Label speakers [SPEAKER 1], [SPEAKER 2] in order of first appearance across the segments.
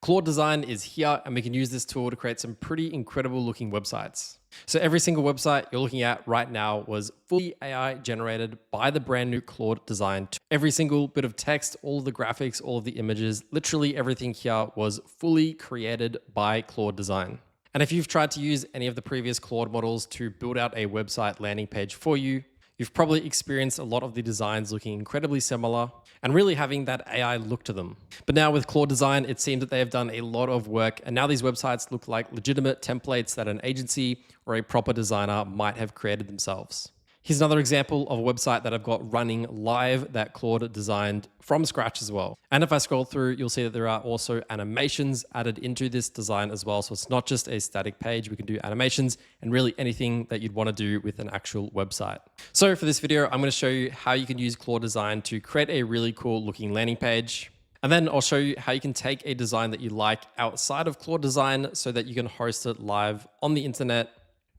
[SPEAKER 1] Claude Design is here, and we can use this tool to create some pretty incredible looking websites. So every single website you're looking at right now was fully AI generated by the brand new Claude Design. Every single bit of text, all of the graphics, all of the images, literally everything here was fully created by Claude Design. And if you've tried to use any of the previous Claude models to build out a website landing page for you, you've probably experienced a lot of the designs looking incredibly similar and really having that AI look to them. But now with Claude Design, it seems that they have done a lot of work, and now these websites look like legitimate templates that an agency or a proper designer might have created themselves. Here's another example of a website that I've got running live that Claude designed from scratch as well. And if I scroll through, you'll see that there are also animations added into this design as well. So it's not just a static page. We can do animations and really anything that you'd want to do with an actual website. So for this video, I'm going to show you how you can use Claude Design to create a really cool looking landing page. And then I'll show you how you can take a design that you like outside of Claude Design so that you can host it live on the internet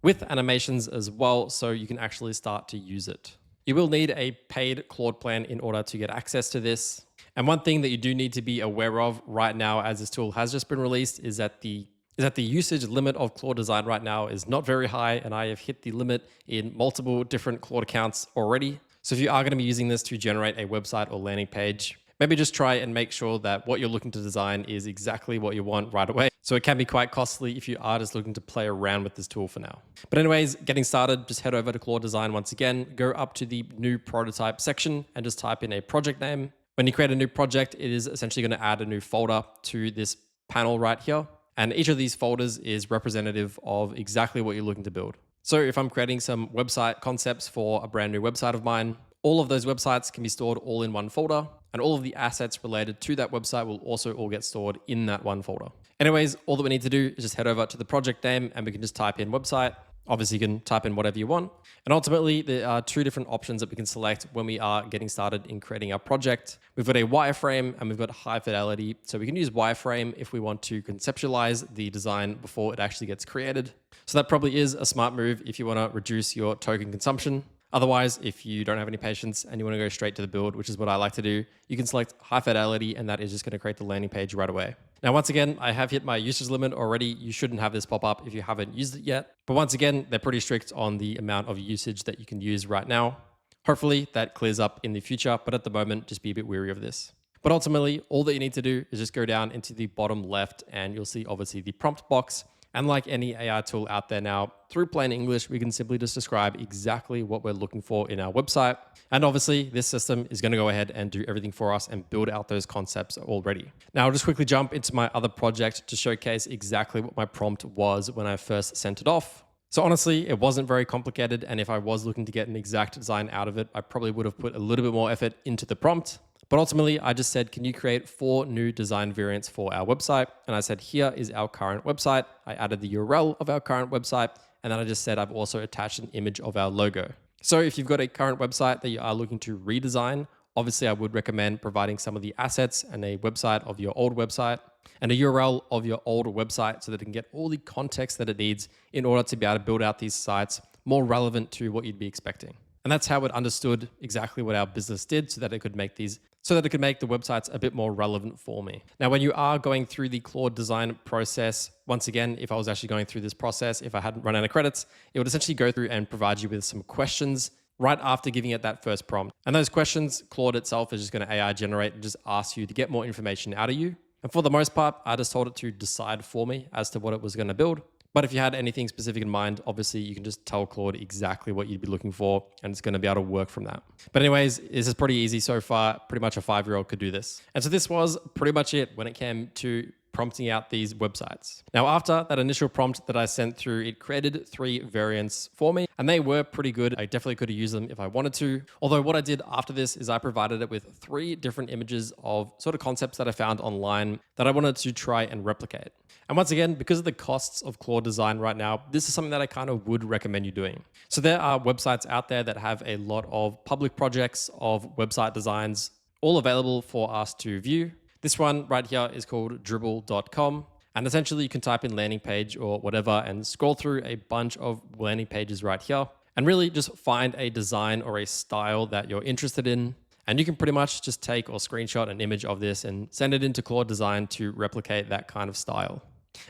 [SPEAKER 1] with animations as well, so you can actually start to use it. You will need a paid Claude plan in order to get access to this. And one thing that you do need to be aware of right now, as this tool has just been released, is that the usage limit of Claude Design right now is not very high, and I have hit the limit in multiple different Claude accounts already. So if you are going to be using this to generate a website or landing page, maybe just try and make sure that what you're looking to design is exactly what you want right away. So it can be quite costly if you are just looking to play around with this tool for now. But anyways, getting started, just head over to Claude Design once again, go up to the new prototype section and just type in a project name. When you create a new project, it is essentially going to add a new folder to this panel right here. And each of these folders is representative of exactly what you're looking to build. So if I'm creating some website concepts for a brand new website of mine, all of those websites can be stored all in one folder, and all of the assets related to that website will also all get stored in that one folder. Anyways, all that we need to do is just head over to the project name and we can just type in website. Obviously, you can type in whatever you want. And ultimately, there are two different options that we can select when we are getting started in creating our project. We've got a wireframe and we've got high fidelity. So we can use wireframe if we want to conceptualize the design before it actually gets created. So that probably is a smart move if you want to reduce your token consumption. Otherwise, if you don't have any patience and you want to go straight to the build, which is what I like to do, you can select high fidelity and that is just going to create the landing page right away. Now, once again, I have hit my usage limit already. You shouldn't have this pop up if you haven't used it yet. But once again, they're pretty strict on the amount of usage that you can use right now. Hopefully that clears up in the future, but at the moment, just be a bit wary of this. But ultimately, all that you need to do is just go down into the bottom left and you'll see obviously the prompt box. And like any AI tool out there now, through plain English, we can simply just describe exactly what we're looking for in our website. And obviously, this system is going to go ahead and do everything for us and build out those concepts already. Now, I'll just quickly jump into my other project to showcase exactly what my prompt was when I first sent it off. So honestly, it wasn't very complicated. And if I was looking to get an exact design out of it, I probably would have put a little bit more effort into the prompt. But ultimately, I just said, can you create 4 new design variants for our website? And I said, here is our current website. I added the URL of our current website. And then I just said, I've also attached an image of our logo. So if you've got a current website that you are looking to redesign, obviously I would recommend providing some of the assets and a website of your old website and a URL of your old website so that it can get all the context that it needs in order to be able to build out these sites more relevant to what you'd be expecting. And that's how it understood exactly what our business did so that it could make the websites a bit more relevant for me. Now, when you are going through the Claude design process, once again, if I was actually going through this process, if I hadn't run out of credits, it would essentially go through and provide you with some questions right after giving it that first prompt. And those questions, Claude itself is just going to AI generate and just ask you to get more information out of you. And for the most part, I just told it to decide for me as to what it was going to build. But if you had anything specific in mind, obviously you can just tell Claude exactly what you'd be looking for and it's going to be able to work from that. But anyways, this is pretty easy so far. Pretty much a 5-year-old could do this. And so this was pretty much it when it came to prompting out these websites. Now, after that initial prompt that I sent through, it created 3 variants for me and they were pretty good. I definitely could have used them if I wanted to. Although what I did after this is I provided it with 3 different images of sort of concepts that I found online that I wanted to try and replicate. And once again, because of the costs of Claude Design right now, this is something that I kind of would recommend you doing. So there are websites out there that have a lot of public projects of website designs, all available for us to view. This one right here is called dribble.com. And essentially you can type in landing page or whatever and scroll through a bunch of landing pages right here and really just find a design or a style that you're interested in. And you can pretty much just take or screenshot an image of this and send it into Claude Design to replicate that kind of style.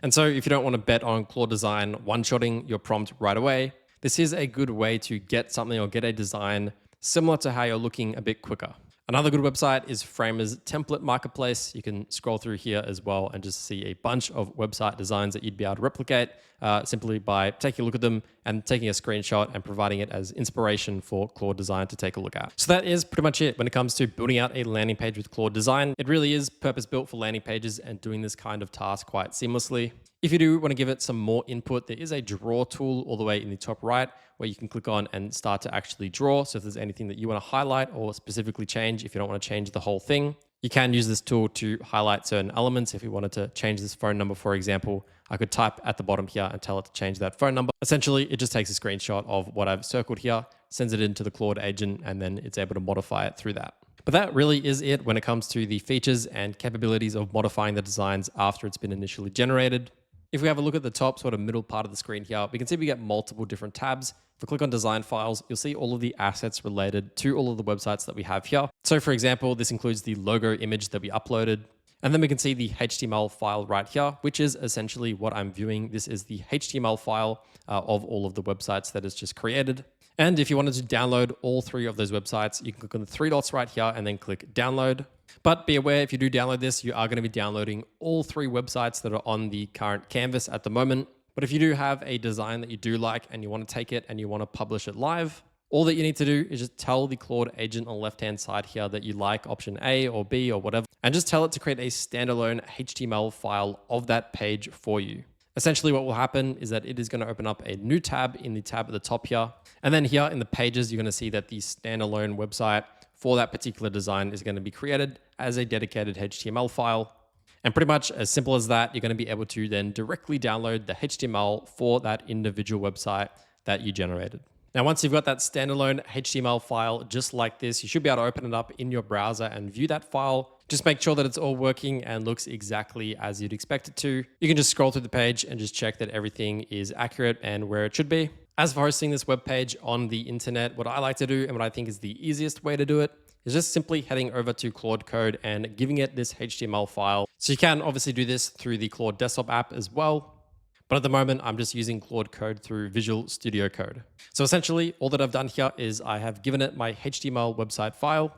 [SPEAKER 1] And so if you don't want to bet on Claude Design one-shotting your prompt right away, this is a good way to get something or get a design similar to how you're looking a bit quicker. Another good website is Framer's template marketplace. You can scroll through here as well and just see a bunch of website designs that you'd be able to replicate simply by taking a look at them and taking a screenshot and providing it as inspiration for Claude Design to take a look at. So that is pretty much it when it comes to building out a landing page with Claude Design. It really is purpose-built for landing pages and doing this kind of task quite seamlessly. If you do want to give it some more input, there is a draw tool all the way in the top right where you can click on and start to actually draw. So if there's anything that you want to highlight or specifically change, if you don't want to change the whole thing, you can use this tool to highlight certain elements. If you wanted to change this phone number, for example, I could type at the bottom here and tell it to change that phone number. Essentially, it just takes a screenshot of what I've circled here, sends it into the Claude agent, and then it's able to modify it through that. But that really is it when it comes to the features and capabilities of modifying the designs after it's been initially generated. If we have a look at the top sort of middle part of the screen here, we can see we get multiple different tabs. If we click on design files, you'll see all of the assets related to all of the websites that we have here. So for example, this includes the logo image that we uploaded. And then we can see the HTML file right here, which is essentially what I'm viewing. This is the HTML file of all of the websites that is just created. And if you wanted to download all three of those websites, you can click on the three dots right here and then click download. But be aware, if you do download this, you are going to be downloading all three websites that are on the current canvas at the moment. But if you do have a design that you do like and you want to take it and you want to publish it live, all that you need to do is just tell the Claude agent on the left-hand side here that you like option A or B or whatever, and just tell it to create a standalone HTML file of that page for you. Essentially what will happen is that it is going to open up a new tab in the tab at the top here. And then here in the pages, you're going to see that the standalone website for that particular design is going to be created as a dedicated HTML file. And pretty much as simple as that, you're going to be able to then directly download the HTML for that individual website that you generated. Now, once you've got that standalone HTML file just like this, you should be able to open it up in your browser and view that file. Just make sure that it's all working and looks exactly as you'd expect it to. You can just scroll through the page and just check that everything is accurate and where it should be. As for hosting this web page on the internet, what I like to do and what I think is the easiest way to do it is just simply heading over to Claude Code and giving it this HTML file. So you can obviously do this through the Claude desktop app as well. But at the moment, I'm just using Claude Code through Visual Studio Code. So essentially, all that I've done here is I have given it my HTML website file,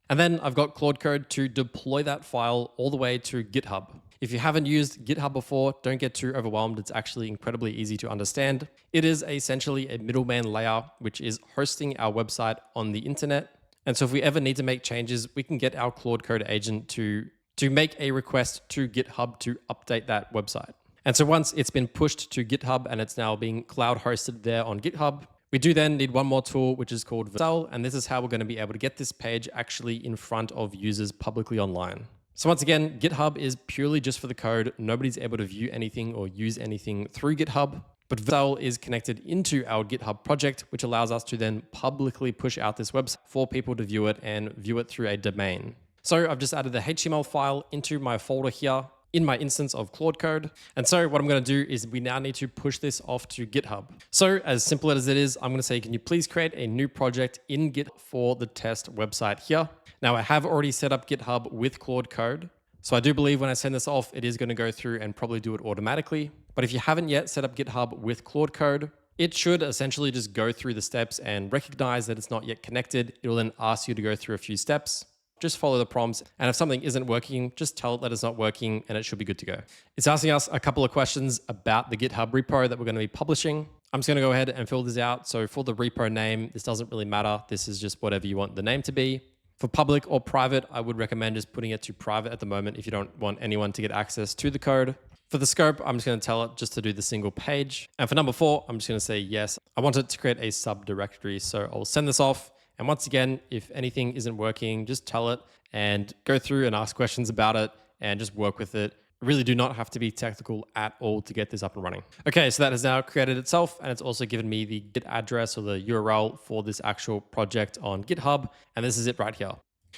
[SPEAKER 1] and then I've got Claude Code to deploy that file all the way to GitHub. If you haven't used GitHub before, don't get too overwhelmed. It's actually incredibly easy to understand. It is essentially a middleman layer, which is hosting our website on the internet. And so if we ever need to make changes, we can get our Claude Code agent to make a request to GitHub to update that website. And so once it's been pushed to GitHub and it's now being cloud hosted there on GitHub, we do then need one more tool, which is called Vercel. And this is how we're going to be able to get this page actually in front of users publicly online. So once again, GitHub is purely just for the code. Nobody's able to view anything or use anything through GitHub. But Vercel is connected into our GitHub project, which allows us to then publicly push out this website for people to view it and view it through a domain. So I've just added the HTML file into my folder here in my instance of Claude Code. And so what I'm going to do is we now need to push this off to GitHub. So as simple as it is, I'm going to say, can you please create a new project in Git for the test website here? Now I have already set up GitHub with Claude Code. So I do believe when I send this off, it is going to go through and probably do it automatically. But if you haven't yet set up GitHub with Claude Code, it should essentially just go through the steps and recognize that it's not yet connected. It will then ask you to go through a few steps. Just follow the prompts. And if something isn't working, just tell it that it's not working and it should be good to go. It's asking us a couple of questions about the GitHub repo that we're going to be publishing. I'm just going to go ahead and fill this out. So for the repo name, this doesn't really matter. This is just whatever you want the name to be. For public or private, I would recommend just putting it to private at the moment if you don't want anyone to get access to the code. For the scope, I'm just going to tell it just to do the single page. And for number 4, I'm just going to say yes. I want it to create a subdirectory. So I'll send this off. And once again, if anything isn't working, just tell it and go through and ask questions about it and just work with it. Really do not have to be technical at all to get this up and running. Okay, so that has now created itself, and it's also given me the Git address or the URL for this actual project on GitHub. And this is it right here.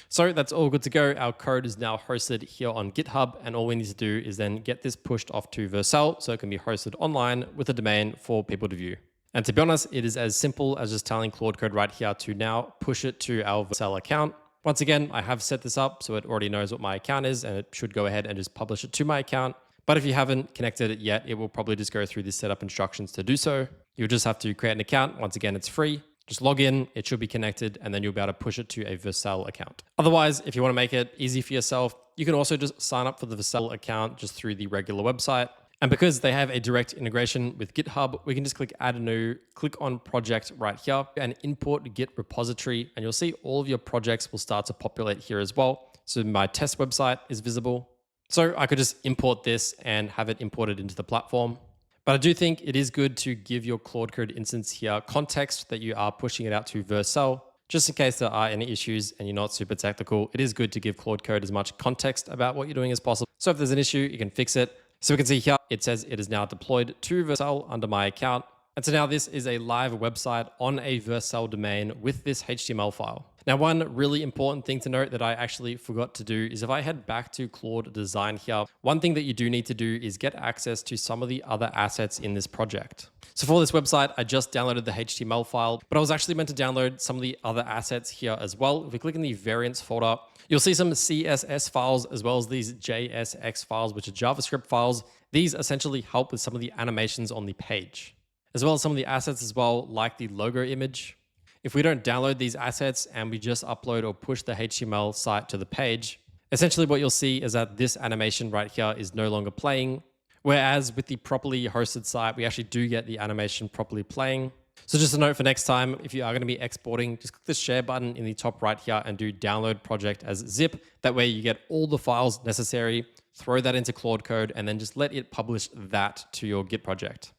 [SPEAKER 1] So that's all good to go. Our code is now hosted here on GitHub, and all we need to do is then get this pushed off to Vercel so it can be hosted online with a domain for people to view. And to be honest, it is as simple as just telling Claude Code right here to now push it to our Vercel account. Once again, I have set this up so it already knows what my account is and it should go ahead and just publish it to my account. But if you haven't connected it yet, it will probably just go through the setup instructions to do so. You'll just have to create an account. Once again, it's free. Just log in, it should be connected, and then you'll be able to push it to a Vercel account. Otherwise, if you want to make it easy for yourself, you can also just sign up for the Vercel account just through the regular website. And because they have a direct integration with GitHub, we can just click add a new, click on project right here and import Git repository. And you'll see all of your projects will start to populate here as well. So my test website is visible. So I could just import this and have it imported into the platform. But I do think it is good to give your Claude Code instance here context that you are pushing it out to Vercel. Just in case there are any issues and you're not super technical, it is good to give Claude Code as much context about what you're doing as possible. So if there's an issue, you can fix it. So we can see here, it says it is now deployed to Vercel under my account. And so now this is a live website on a Vercel domain with this HTML file. Now, one really important thing to note that I actually forgot to do is if I head back to Claude Design here, one thing that you do need to do is get access to some of the other assets in this project. So for this website, I just downloaded the HTML file, but I was actually meant to download some of the other assets here as well. If we click in the variants folder, you'll see some CSS files as well as these JSX files, which are JavaScript files. These essentially help with some of the animations on the page, as well as some of the assets as well, like the logo image. If we don't download these assets and we just upload or push the HTML site to the page, essentially what you'll see is that this animation right here is no longer playing. Whereas with the properly hosted site, we actually do get the animation properly playing. So just a note for next time, if you are going to be exporting, just click the share button in the top right here and do download project as zip. That way you get all the files necessary, throw that into Claude Code, and then just let it publish that to your Git project.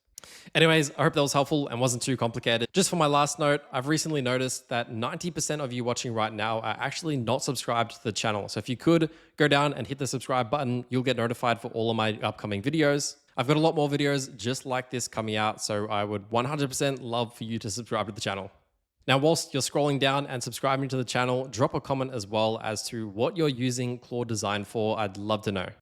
[SPEAKER 1] Anyways, I hope that was helpful and wasn't too complicated. Just for my last note, I've recently noticed that 90% of you watching right now are actually not subscribed to the channel. So if you could go down and hit the subscribe button, you'll get notified for all of my upcoming videos. I've got a lot more videos just like this coming out, so I would 100% love for you to subscribe to the channel. Now, whilst you're scrolling down and subscribing to the channel, drop a comment as well as to what you're using Claude Design for. I'd love to know.